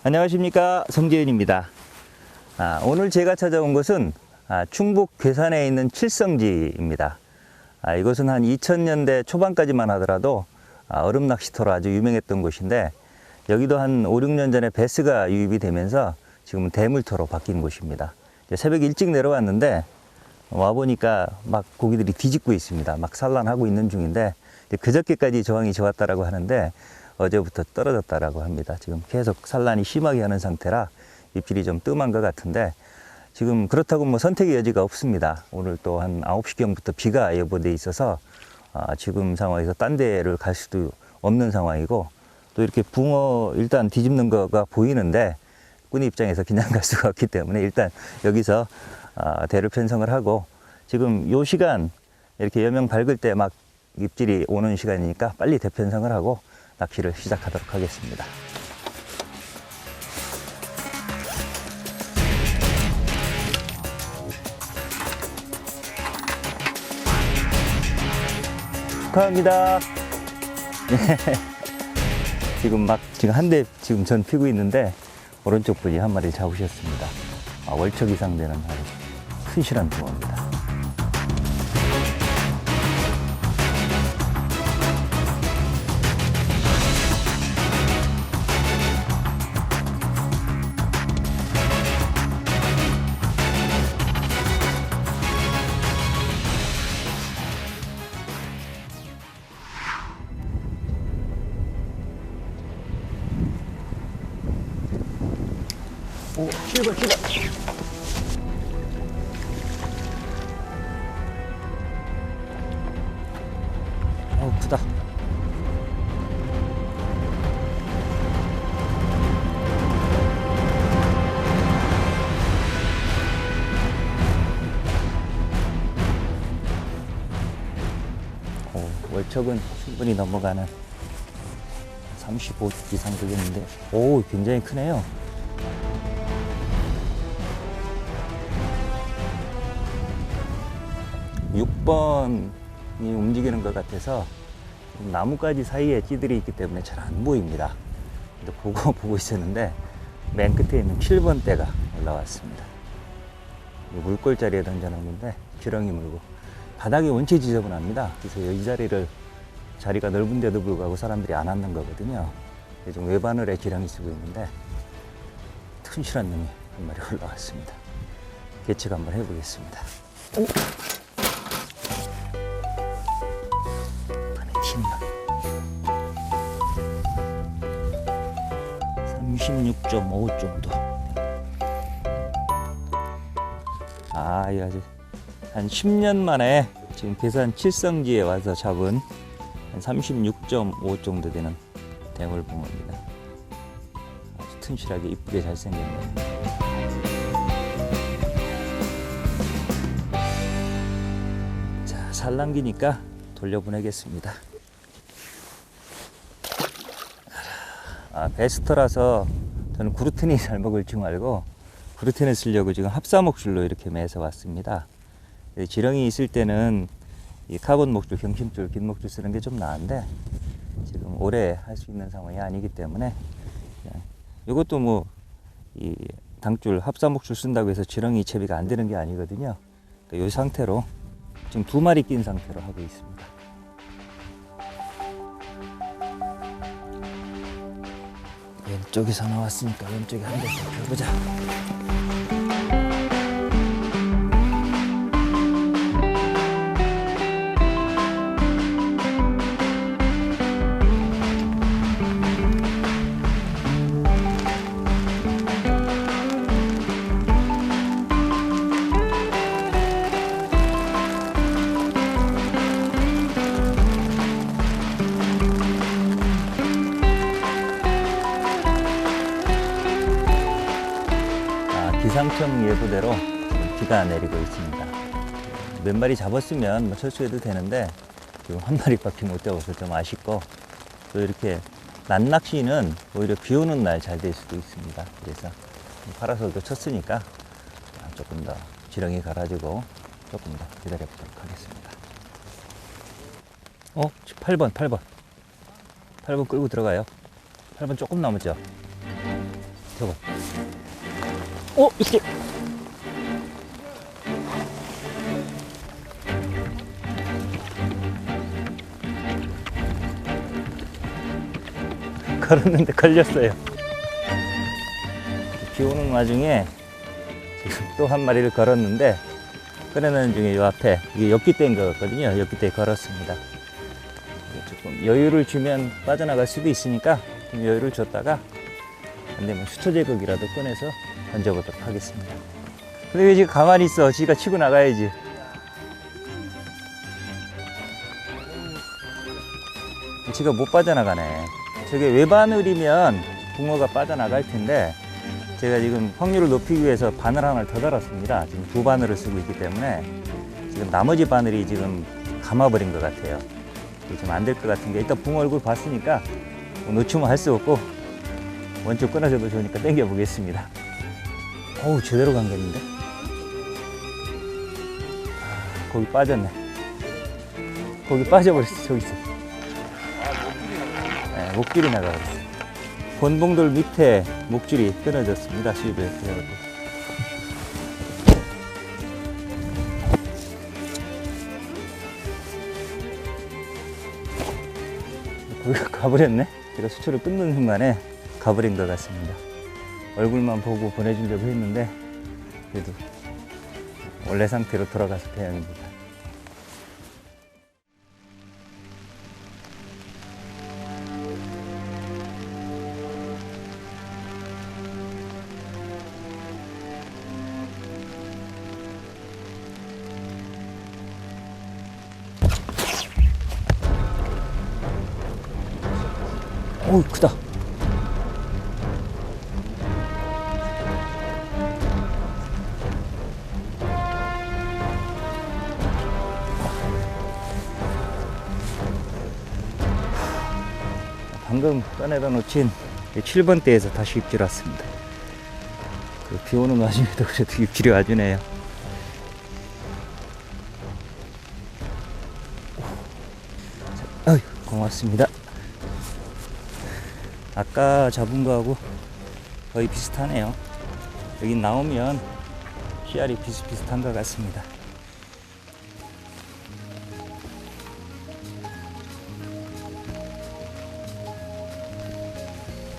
안녕하십니까, 성재윤입니다. 오늘 제가 찾아온 곳은 충북 괴산에 있는 칠성지입니다. 이곳은 한 2000년대 초반까지만 하더라도 얼음 낚시터로 아주 유명했던 곳인데, 여기도 한 5, 6년 전에 배스가 유입이 되면서 지금은 대물터로 바뀐 곳입니다. 새벽 일찍 내려왔는데 와보니까 막 고기들이 뒤집고 있습니다. 막 산란하고 있는 중인데, 그저께까지 저항이 좋았다라고 하는데 어제부터 떨어졌다라고 합니다. 지금 계속 산란이 심하게 하는 상태라 입질이 좀 뜸한 것 같은데, 지금 그렇다고 뭐 선택의 여지가 없습니다. 오늘 또 한 9시경부터 비가 예보돼 있어서 지금 상황에서 딴 데를 갈 수도 없는 상황이고, 또 이렇게 붕어 일단 뒤집는 거가 보이는데 꾼이 입장에서 그냥 갈 수가 없기 때문에 일단 여기서 대를 편성을 하고, 지금 요 시간 이렇게 여명 밝을 때 막 입질이 오는 시간이니까 빨리 대편성을 하고 낚시를 시작하도록 하겠습니다. 축하합니다. 지금 한 대 지금 전 피고 있는데 오른쪽 분이 한 마리 잡으셨습니다. 월척 이상 되는 아주 튼실한 붕어입니다. 오, 실버. 크다. 월척은 충분히 넘어가는 35 이상 되겠는데, 오, 굉장히 크네요. (6번이) 움직이는 것 같아서 나뭇가지 사이에 찌들이 있기 때문에 잘 안 보입니다. 보고 있었는데 맨 끝에 있는 7번 대가 올라왔습니다. 물골자리에 던져놨는데 지렁이 물고 바닥이 원체 지저분합니다. 그래서 이 자리가 넓은데도 불구하고 사람들이 안 앉는 거거든요. 좀 외바늘에 지렁이 쓰고 있는데 튼실한 놈이 한 마리 올라왔습니다. 개척 한번 해보겠습니다. 오! 36.5 정도. 이거 아주 한 10년 만에 지금 괴산 칠성지에 와서 잡은 한 36.5 정도 되는 대물붕어입니다. 아주 튼실하게 이쁘게 잘생겼네요. 자, 산란기니까 돌려보내겠습니다. 베스터라서 저는 구루텐이 잘 먹을 줄 알고 구루텐을 쓰려고 지금 합사목줄로 이렇게 매서 왔습니다. 지렁이 있을 때는 이 카본 목줄, 경심줄, 긴 목줄 쓰는 게 좀 나은데 지금 오래 할 수 있는 상황이 아니기 때문에, 이것도 뭐 이 당줄, 합사목줄 쓴다고 해서 지렁이 채비가 안 되는 게 아니거든요. 그러니까 이 상태로 지금 2마리 낀 상태로 하고 있습니다. 왼쪽에서 나왔으니까 왼쪽에 한 대 더 펴보자. 기상청 예보대로 비가 내리고 있습니다. 몇 마리 잡았으면 뭐 철수해도 되는데 지금 한 마리밖에 못 잡아서 좀 아쉽고, 또 이렇게 낮낚시는 오히려 비 오는 날 잘 될 수도 있습니다. 그래서 파라솔도 쳤으니까 조금 더 지렁이 갈아주고 조금 더 기다려 보도록 하겠습니다. 8번 끌고 들어가요. 8번 조금 남았죠. 저거. 이게. 걸었는데 걸렸어요. 비 오는 와중에 지금 또 한 마리를 걸었는데, 꺼내는 중에 이 앞에, 이게 엽기대인 거거든요. 엽기대에 걸었습니다. 조금 여유를 주면 빠져나갈 수도 있으니까 좀 여유를 줬다가, 안 되면 수초 제거기라도 꺼내서 던져보도록 하겠습니다. 근데 왜 지금 가만히 있어? 지가 치고 나가야지. 지가 못 빠져나가네. 저게 외바늘이면 붕어가 빠져나갈 텐데, 제가 지금 확률을 높이기 위해서 바늘 하나를 더 달았습니다. 지금 두 바늘을 쓰고 있기 때문에 지금 나머지 바늘이 지금 감아버린 것 같아요. 좀 안 될 것 같은 게, 일단 붕어 얼굴 봤으니까 뭐 놓치면 할 수 없고 원쪽 끊어져도 좋으니까 당겨 보겠습니다. 어우, 제대로 감겼는데. 거기 빠졌네. 거기 빠져버렸어. 저기 있어. 네, 목줄이 나가버렸어. 권봉돌 밑에 목줄이 끊어졌습니다. 수입에 그래가지고. 거기가 가버렸네. 제가 수초를 끊는 순간에 가버린 것 같습니다. 얼굴만 보고 보내주려고 했는데, 그래도 원래 상태로 돌아가서 다행입니다. 어우, 크다. 방금 꺼내다 놓친 7번대에서 다시 입질 왔습니다. 그 비 오는 와중에도 그래도 입질이 와주네요. 아유, 고맙습니다. 아까 잡은 거하고 거의 비슷하네요. 여기 나오면 씨알이 비슷비슷한 것 같습니다.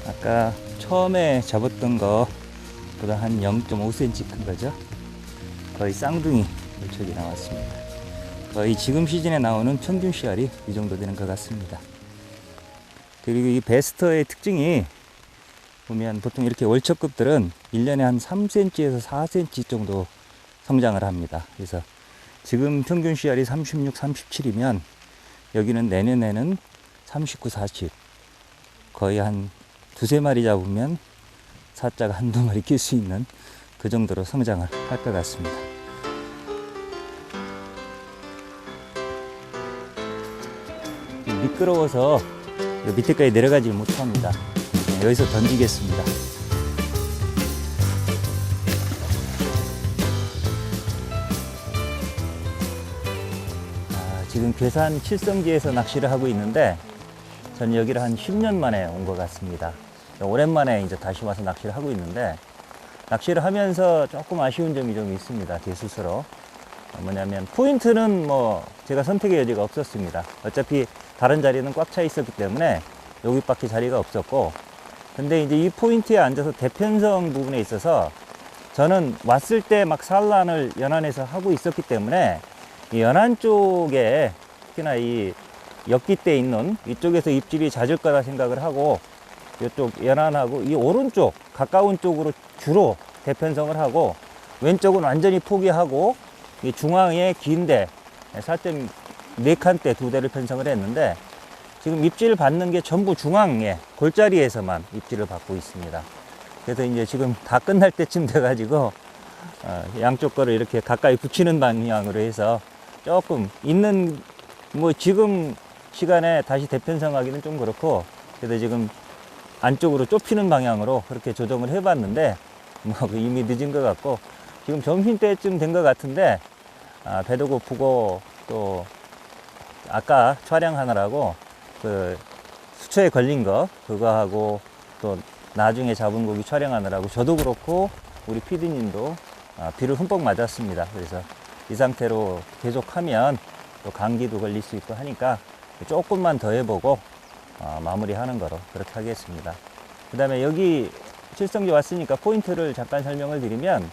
아까 처음에 잡았던 거보다 한 0.5cm 큰 거죠. 거의 쌍둥이 물척이 나왔습니다. 거의 지금 시즌에 나오는 평균 씨알이 이 정도 되는 것 같습니다. 그리고 이 베스터의 특징이 보면 보통 이렇게 월척급들은 1년에 한 3cm에서 4cm 정도 성장을 합니다. 그래서 지금 평균 씨알이 36, 37이면 여기는 내년에는 39, 40, 거의 한 두세 마리 잡으면 사자가 한두 마리 낄 수 있는 그 정도로 성장을 할 것 같습니다. 미끄러워서 밑에까지 내려가지 못합니다. 여기서 던지겠습니다. 지금 괴산 칠성지에서 낚시를 하고 있는데, 전 여기를 한 10년 만에 온 것 같습니다. 오랜만에 이제 다시 와서 낚시를 하고 있는데, 낚시를 하면서 조금 아쉬운 점이 좀 있습니다. 제 스스로. 뭐냐면 포인트는 뭐 제가 선택의 여지가 없었습니다. 어차피 다른 자리는 꽉 차 있었기 때문에 여기밖에 자리가 없었고, 근데 이제 이 포인트에 앉아서 대편성 부분에 있어서 저는 왔을 때 막 산란을 연안에서 하고 있었기 때문에 이 연안 쪽에, 특히나 이 엽기대에 있는 이쪽에서 입질이 잦을 거라 생각을 하고, 이쪽 연안하고 이 오른쪽 가까운 쪽으로 주로 대편성을 하고, 왼쪽은 완전히 포기하고 이 중앙에 긴데 4.4칸대 2대를 편성을 했는데, 지금 입질을 받는 게 전부 중앙에 골자리에서만 입질을 받고 있습니다. 그래서 이제 지금 다 끝날 때쯤 돼가지고 양쪽 거를 이렇게 가까이 붙이는 방향으로 해서 조금 있는, 뭐 지금 시간에 다시 대편성하기는 좀 그렇고, 그래서 지금 안쪽으로 좁히는 방향으로 그렇게 조정을 해봤는데, 뭐 이미 늦은 것 같고, 지금 점심때쯤 된 것 같은데, 배도 고프고, 또 아까 촬영하느라고 그 수초에 걸린 거 그거 하고, 또 나중에 잡은 고기 촬영하느라고 저도 그렇고 우리 PD님도 비를 흠뻑 맞았습니다. 그래서 이 상태로 계속하면 또 감기도 걸릴 수 있고 하니까 조금만 더 해보고 마무리하는 거로 그렇게 하겠습니다. 그 다음에 여기 칠성지 왔으니까 포인트를 잠깐 설명을 드리면,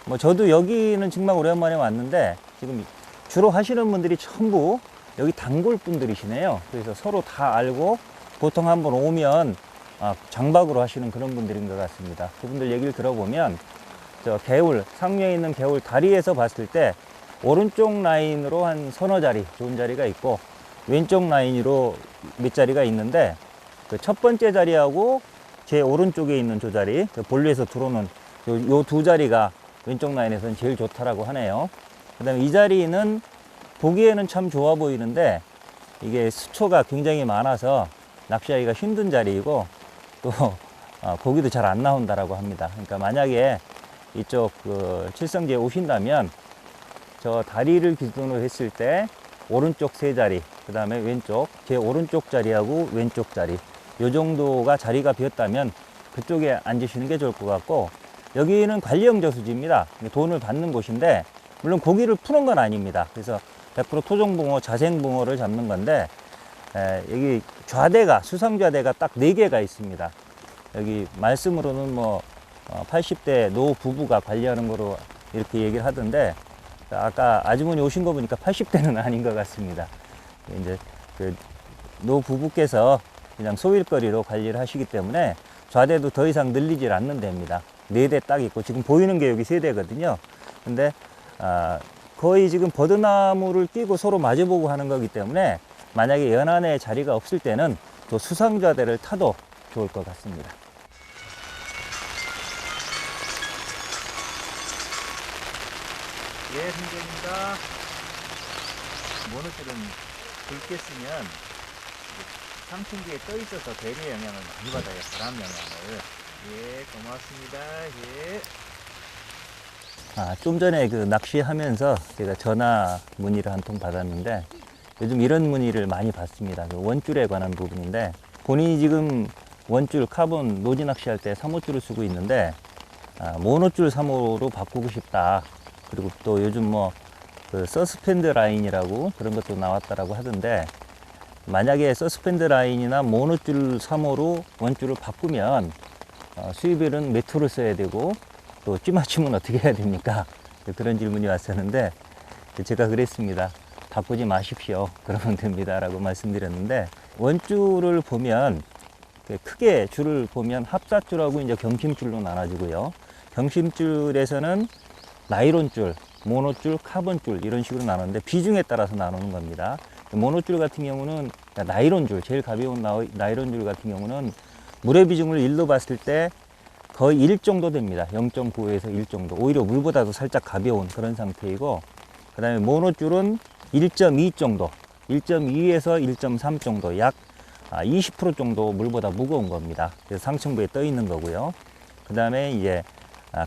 뭐 저도 여기는 정말 오랜만에 왔는데 지금 주로 하시는 분들이 전부 여기 단골 분들이시네요. 그래서 서로 다 알고 보통 한번 오면 장박으로 하시는 그런 분들인 것 같습니다. 그분들 얘기를 들어보면 저 개울, 상류에 있는 개울 다리에서 봤을 때 오른쪽 라인으로 한 서너 자리 좋은 자리가 있고, 왼쪽 라인으로 몇 자리가 있는데 그 첫 번째 자리하고 제 오른쪽에 있는 저 자리, 그 본류에서 들어오는 요 두 자리가 왼쪽 라인에서는 제일 좋다라고 하네요. 그 다음에 이 자리는 보기에는 참 좋아 보이는데 이게 수초가 굉장히 많아서 낚시하기가 힘든 자리이고, 또 고기도 잘 안 나온다라고 합니다. 그러니까 만약에 이쪽 그 칠성지에 오신다면 저 다리를 기준으로 했을 때 오른쪽 세 자리, 그 다음에 왼쪽, 제 오른쪽 자리하고 왼쪽 자리, 요 정도가 자리가 비었다면 그쪽에 앉으시는 게 좋을 것 같고, 여기는 관리형 저수지입니다. 돈을 받는 곳인데 물론 고기를 푸는 건 아닙니다. 그래서 100% 토종붕어, 자생붕어를 잡는 건데, 여기 좌대가, 수상좌대가 딱 4개가 있습니다. 여기 말씀으로는 뭐 80대 노 부부가 관리하는 거로 이렇게 얘기를 하던데, 아까 아주머니 오신 거 보니까 80대는 아닌 것 같습니다. 이제 그 노 부부께서 그냥 소일거리로 관리를 하시기 때문에 좌대도 더 이상 늘리질 않는 데입니다. 4대 딱 있고, 지금 보이는 게 여기 3대거든요. 근데 거의 지금 버드나무를 끼고 서로 마주보고 하는 거기 때문에 만약에 연안에 자리가 없을 때는 또 수상좌대를 타도 좋을 것 같습니다. 예, 선생입니다. 모노줄은 굵게 쓰면 상층기에 떠 있어서 대뇌 영향을 많이 받아요. 바람 영향을. 예, 고맙습니다. 예. 좀 전에 그 낚시하면서 제가 전화 문의를 한 통 받았는데, 요즘 이런 문의를 많이 받습니다. 그 원줄에 관한 부분인데, 본인이 지금 원줄 카본 노지 낚시할 때 3호줄을 쓰고 있는데 모노줄 3호로 바꾸고 싶다. 그리고 또 요즘 뭐 그 서스펜드 라인이라고 그런 것도 나왔다라고 하던데, 만약에 서스펜드 라인이나 모노줄 3호로 원줄을 바꾸면 수입에는 몇 호를 써야 되고 또 찌맞춤은 어떻게 해야 됩니까? 그런 질문이 왔었는데 제가 그랬습니다. 바꾸지 마십시오. 그러면 됩니다. 라고 말씀드렸는데, 원줄을 보면 크게 줄을 보면 합사줄하고 이제 경심줄로 나눠지고요. 경심줄에서는 나이론줄, 모노줄, 카본줄 이런 식으로 나누는데 비중에 따라서 나누는 겁니다. 모노줄 같은 경우는 나이론줄, 제일 가벼운 나이론줄 같은 경우는 물의 비중을 1로 봤을 때 거의 1 정도 됩니다. 0.95에서 1 정도. 오히려 물보다도 살짝 가벼운 그런 상태이고, 그 다음에 모노줄은 1.2 정도, 1.2에서 1.3 정도, 약 20% 정도 물보다 무거운 겁니다. 그래서 상층부에 떠 있는 거고요. 그 다음에 이제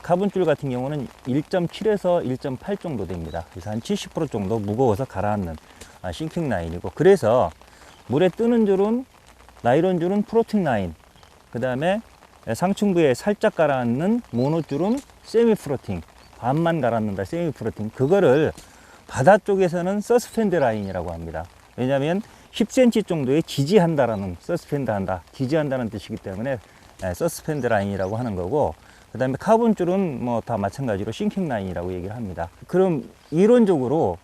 카본줄 같은 경우는 1.7에서 1.8 정도 됩니다. 그래서 한 70% 정도 무거워서 가라앉는 싱킹 라인이고, 그래서 물에 뜨는 줄은 나이론 줄은 프로팅 라인, 그 다음에 상층부에 살짝 가라앉는 모노줄은 세미 프로팅, 반만 가라앉는다 세미 프로팅, 그거를 바다 쪽에서는 서스펜드 라인이라고 합니다. 왜냐하면 10cm 정도에 지지한다라는, 서스펜드 한다, 지지한다는 뜻이기 때문에 서스펜드 라인이라고 하는 거고, 그 다음에 카본줄은 뭐 다 마찬가지로 싱킹 라인이라고 얘기를 합니다. 그럼 이론적으로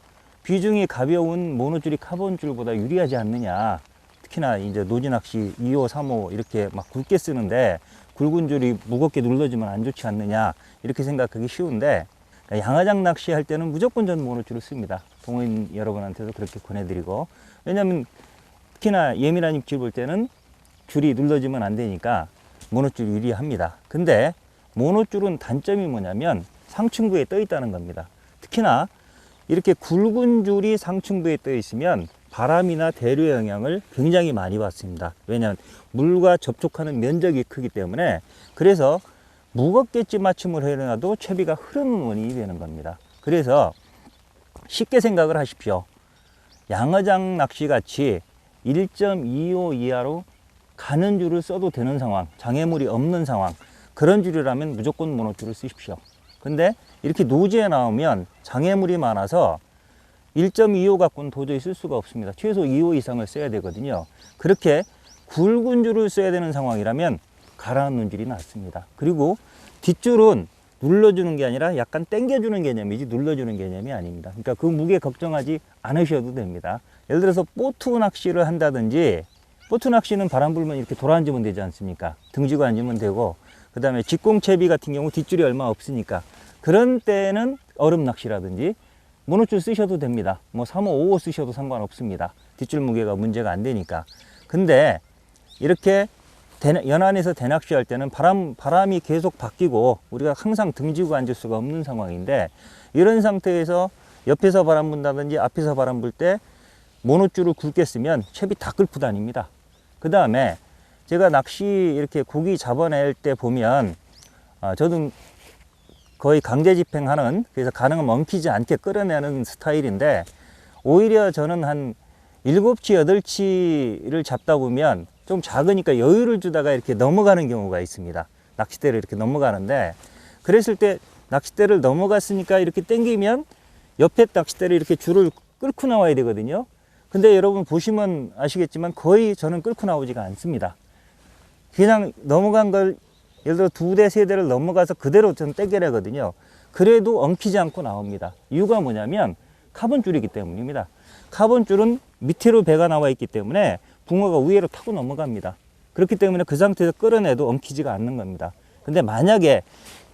비중이 가벼운 모노줄이 카본줄보다 유리하지 않느냐. 특히나 이제 노지낚시 2호, 3호 이렇게 막 굵게 쓰는데 굵은 줄이 무겁게 눌러지면 안 좋지 않느냐, 이렇게 생각하기 쉬운데, 양화장 낚시할 때는 무조건 전 모노줄을 씁니다. 동호인 여러분한테도 그렇게 권해드리고, 왜냐하면 특히나 예민한 입질 볼 때는 줄이 눌러지면 안 되니까 모노줄이 유리합니다. 근데 모노줄은 단점이 뭐냐면 상층부에 떠 있다는 겁니다. 특히나 이렇게 굵은 줄이 상층부에 떠 있으면 바람이나 대류 영향을 굉장히 많이 받습니다. 왜냐하면 물과 접촉하는 면적이 크기 때문에. 그래서 무겁게 찌맞춤을 해놔도 채비가 흐르는 원인이 되는 겁니다. 그래서 쉽게 생각을 하십시오. 양어장 낚시 같이 1.25 이하로 가는 줄을 써도 되는 상황, 장애물이 없는 상황, 그런 줄이라면 무조건 모노줄을 쓰십시오. 근데 이렇게 노지에 나오면 장애물이 많아서 1.25 갖고는 도저히 쓸 수가 없습니다. 최소 2호 이상을 써야 되거든요. 그렇게 굵은 줄을 써야 되는 상황이라면 가라앉는 줄이 낫습니다. 그리고 뒷줄은 눌러주는 게 아니라 약간 당겨주는 개념이지 눌러주는 개념이 아닙니다. 그러니까 그 무게 걱정하지 않으셔도 됩니다. 예를 들어서 보트 낚시를 한다든지, 보트 낚시는 바람 불면 이렇게 돌아앉으면 되지 않습니까? 등지고 앉으면 되고, 그 다음에 직공채비 같은 경우 뒷줄이 얼마 없으니까 그런 때는 얼음 낚시라든지 모노줄 쓰셔도 됩니다. 뭐 3호, 5호 쓰셔도 상관없습니다. 뒷줄 무게가 문제가 안 되니까. 근데 이렇게 연안에서 대낚시할 때는 바람이 계속 바뀌고 우리가 항상 등지고 앉을 수가 없는 상황인데, 이런 상태에서 옆에서 바람 분다든지 앞에서 바람 불 때 모노줄을 굵게 쓰면 채비 다 끌고 다닙니다. 그 다음에 제가 낚시 이렇게 고기 잡아낼 때 보면 저도 거의 강제 집행하는, 그래서 가능하면 엉키지 않게 끌어내는 스타일인데, 오히려 저는 한 7치, 8치를 잡다 보면 좀 작으니까 여유를 주다가 이렇게 넘어가는 경우가 있습니다. 낚싯대를 이렇게 넘어가는데, 그랬을 때 낚싯대를 넘어갔으니까 이렇게 당기면 옆에 낚싯대를 이렇게 줄을 끌고 나와야 되거든요. 근데 여러분 보시면 아시겠지만 거의 저는 끌고 나오지가 않습니다. 그냥 넘어간 걸 예를 들어 2대, 3대를 넘어가서 그대로 저는 당겨내거든요. 그래도 엉키지 않고 나옵니다. 이유가 뭐냐면 카본줄이기 때문입니다. 카본줄은 밑으로 배가 나와 있기 때문에 붕어가 위로 타고 넘어갑니다. 그렇기 때문에 그 상태에서 끌어내도 엉키지가 않는 겁니다. 근데 만약에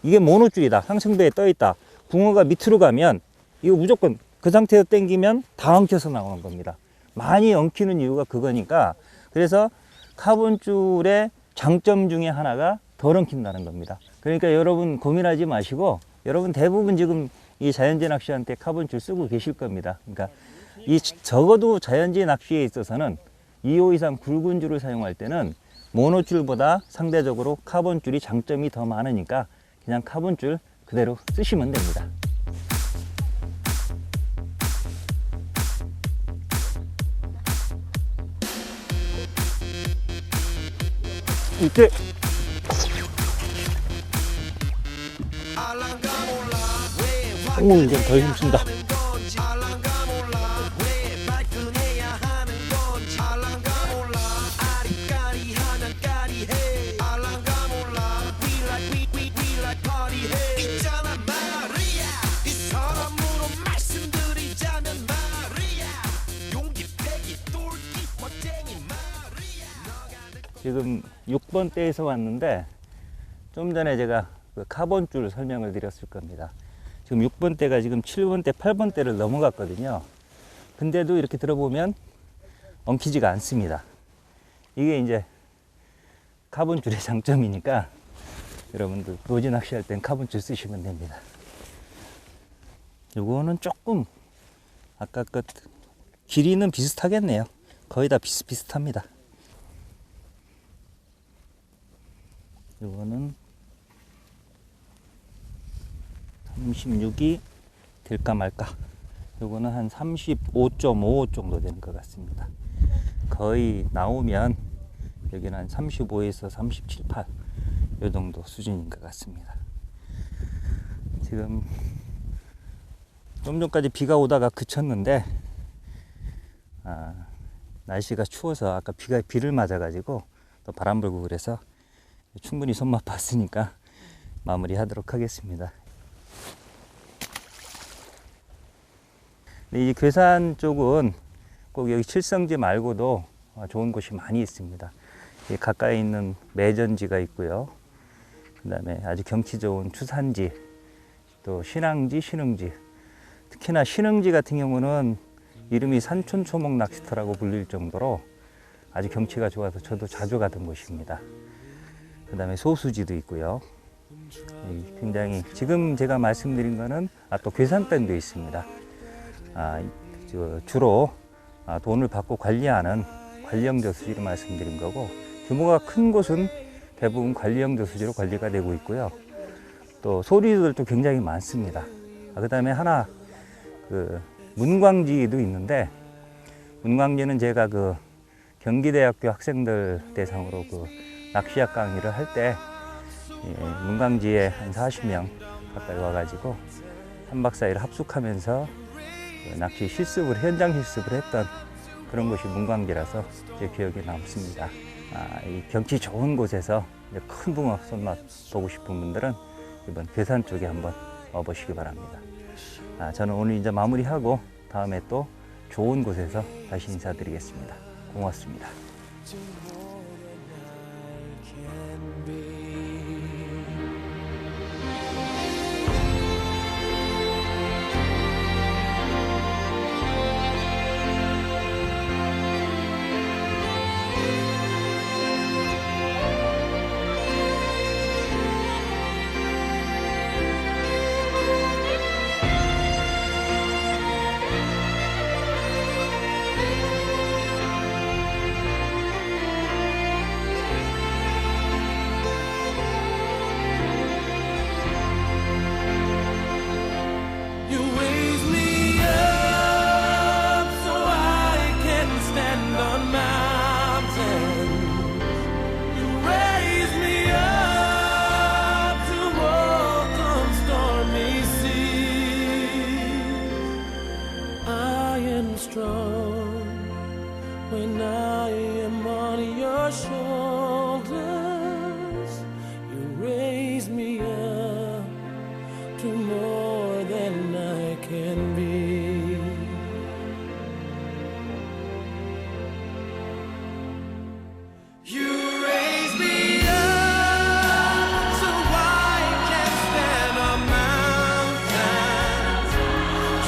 이게 모노줄이다, 상승배에 떠 있다, 붕어가 밑으로 가면 이거 무조건 그 상태에서 당기면 다 엉켜서 나오는 겁니다. 많이 엉키는 이유가 그거니까. 그래서 카본줄의 장점 중에 하나가 덜 엉킨다는 겁니다. 그러니까 여러분 고민하지 마시고, 여러분 대부분 지금 이 자연제 낚시한테 카본줄 쓰고 계실 겁니다. 그러니까 이 적어도 자연제 낚시에 있어서는 2호 이상 굵은 줄을 사용할 때는 모노줄보다 상대적으로 카본줄이 장점이 더 많으니까 그냥 카본줄 그대로 쓰시면 됩니다. 이때 좀 더 힘쓴다. 지금 6번 대에서 왔는데, 좀 전에 제가 그 카본줄 설명을 드렸을 겁니다. 지금 6번 대가 지금 7번 대, 8번 대를 넘어갔거든요. 근데도 이렇게 들어보면 엉키지가 않습니다. 이게 이제 카본줄의 장점이니까 여러분들 노지 낚시할 땐 카본줄 쓰시면 됩니다. 요거는 조금 아까 그 길이는 비슷하겠네요. 거의 다 비슷비슷합니다. 요거는 36이 될까 말까. 요거는 한 35.5 정도 되는 것 같습니다. 거의 나오면 여기는 한 35에서 37, 8 요 정도 수준인 것 같습니다. 지금 좀 전까지 비가 오다가 그쳤는데, 날씨가 추워서 아까 비를 맞아가지고 또 바람 불고 그래서 충분히 손맛 봤으니까 마무리 하도록 하겠습니다. 이 괴산 쪽은 꼭 여기 칠성지 말고도 좋은 곳이 많이 있습니다. 가까이 있는 매전지가 있고요. 그 다음에 아주 경치 좋은 추산지, 또 신앙지, 신흥지. 특히나 신흥지 같은 경우는 이름이 산촌초목 낚시터라고 불릴 정도로 아주 경치가 좋아서 저도 자주 가던 곳입니다. 그 다음에 소수지도 있고요. 굉장히 지금 제가 말씀드린 거는 또 괴산댐도 있습니다. 주로 돈을 받고 관리하는 관리형 저수지로 말씀드린 거고, 규모가 큰 곳은 대부분 관리형 저수지로 관리가 되고 있고요. 또 소리들도 굉장히 많습니다. 그 다음에 하나 문광지도 있는데, 문광지는 제가 경기대학교 학생들 대상으로 그 낚시학 강의를 할 때 문광지에 한 40명 가까이 와가지고 3박 4일 합숙하면서 그 낚시 실습을, 현장 실습을 했던 그런 곳이 문광지라서 제 기억에 남습니다. 이 경치 좋은 곳에서 이제 큰 붕어 손맛 보고 싶은 분들은 이번 괴산 쪽에 한번 와보시기 바랍니다. 저는 오늘 이제 마무리하고 다음에 또 좋은 곳에서 다시 인사드리겠습니다. 고맙습니다. When I am on your shoulders, you raise me up to more than I can be. You raise me up so I can stand on mountains.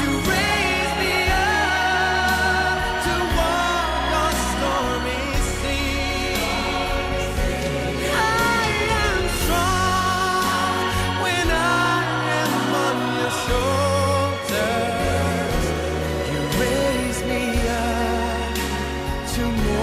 You raise me up to walk on stormy seas. I am strong when I am on your shoulders. You raise me up to more